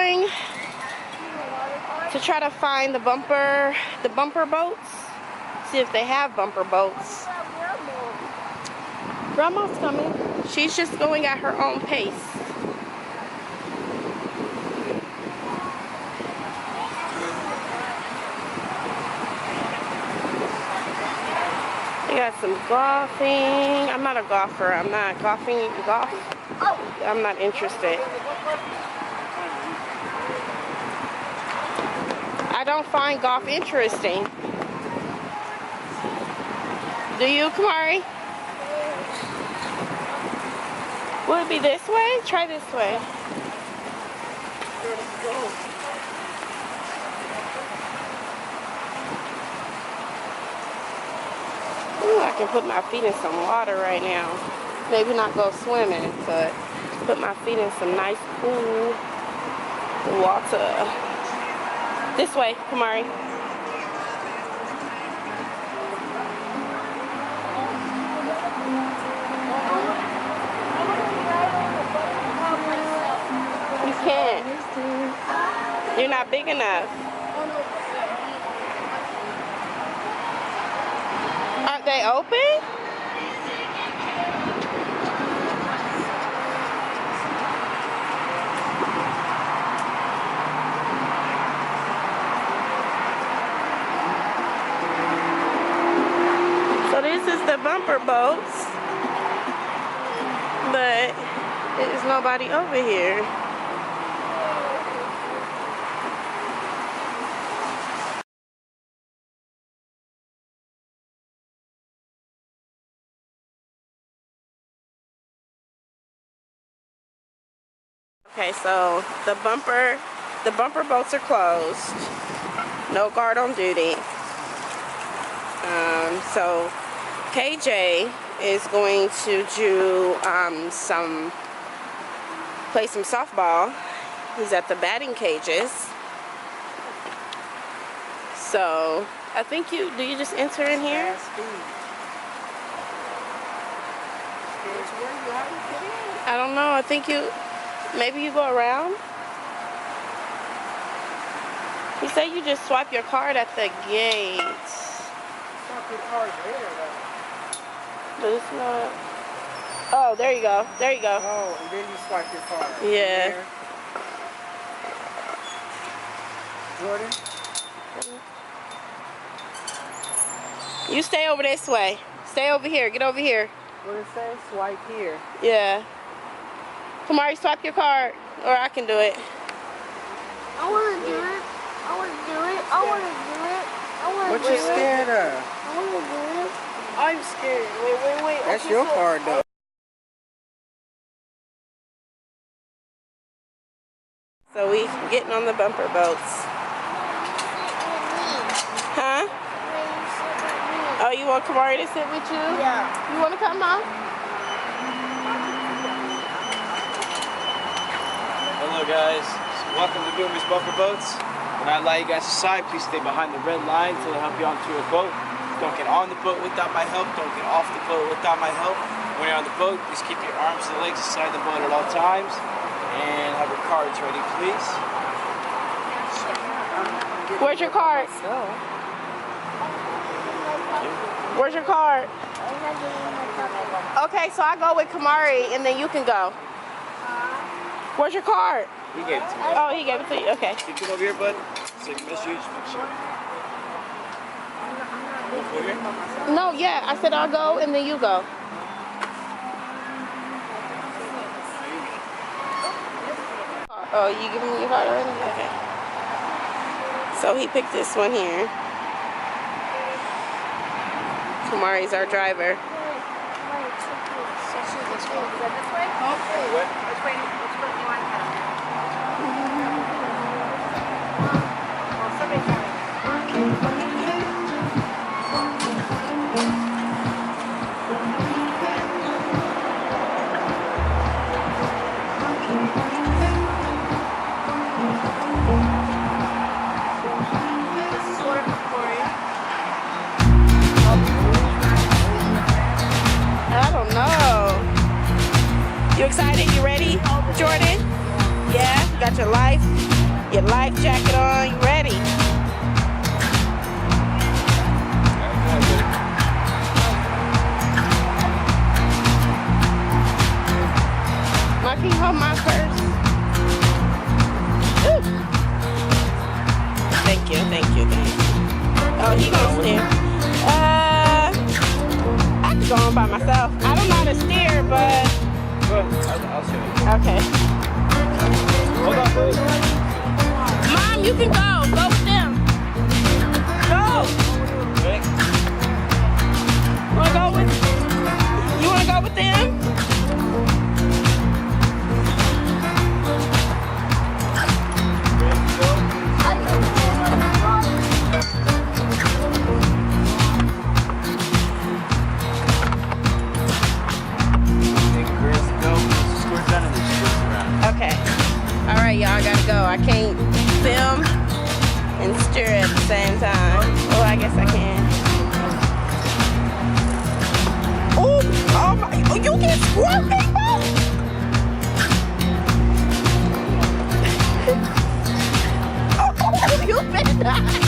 going to try to find the bumper boats. See if they have bumper boats. Grandma's coming. She's just going at her own pace. We got some golfing. I'm not a golfer. I'm not golf. I'm not interested. I don't find golf interesting. Do you, Kamari? Would it be this way? Try this way. Ooh, I can put my feet in some water right now. Maybe not go swimming, but put my feet in some nice cool water. This way, Kamari. You can't. You're not big enough. Aren't they open? So this is the bumper boats, but there's nobody over here. Okay, so the bumper boats are closed. No guard on duty. So KJ is going to do play some softball. He's at the batting cages. So I think do you just enter in here? I don't know. I think maybe you go around. He said you just swipe your card at the gate. Swipe your card there, though. But it's not. Oh, there you go. There you go. Oh, and then you swipe your card. Yeah. There. Jordan? You stay over this way. Stay over here. Get over here. What it say? Swipe here. Yeah. Kamari, swipe your card, or I can do it. I want to do it. I want to do it. I want to do it. I want to do it. What you scared of? I want to do it. I'm scared. Wait. That's your card, though. So we getting on the bumper boats. Huh? Oh, you want Kamari to sit with you? Yeah. You want to come, Mom? Hello guys, welcome to Boomer's Bumper Boats. When I allow you guys aside, please stay behind the red line until I help you onto a boat. Don't get on the boat without my help, don't get off the boat without my help. When you're on the boat, please keep your arms and legs inside the boat at all times. And have your cards ready, please. Where's your card? Where's your card? Okay, so I go with Kamari and then you can go. Where's your card? He gave it to me. Oh, he gave it to you. Okay. You come over here, bud. Take a message, make sure. Over here? No, yeah. I said I'll go and then you go. Oh, you giving me your card already? Okay. So he picked this one here. Kamari's our driver. You excited? You ready, Jordan? Yeah? You got your life? Your life jacket on, you ready? Mark, can you hold my purse? Ooh. Thank you, thank you, thank you. Oh, he gonna steer. I can go on by myself. I don't know how to steer, but. Good. I'll show you. Okay. Hold on, please. Mom, you can go. Go with them. Go. Ready? Wanna go with? You wanna go with them? Okay. All right, y'all. I gotta go. I can't film and steer at the same time. Oh, I guess I can. Oh my! Oh, you can squirt, people! Oh, you better not.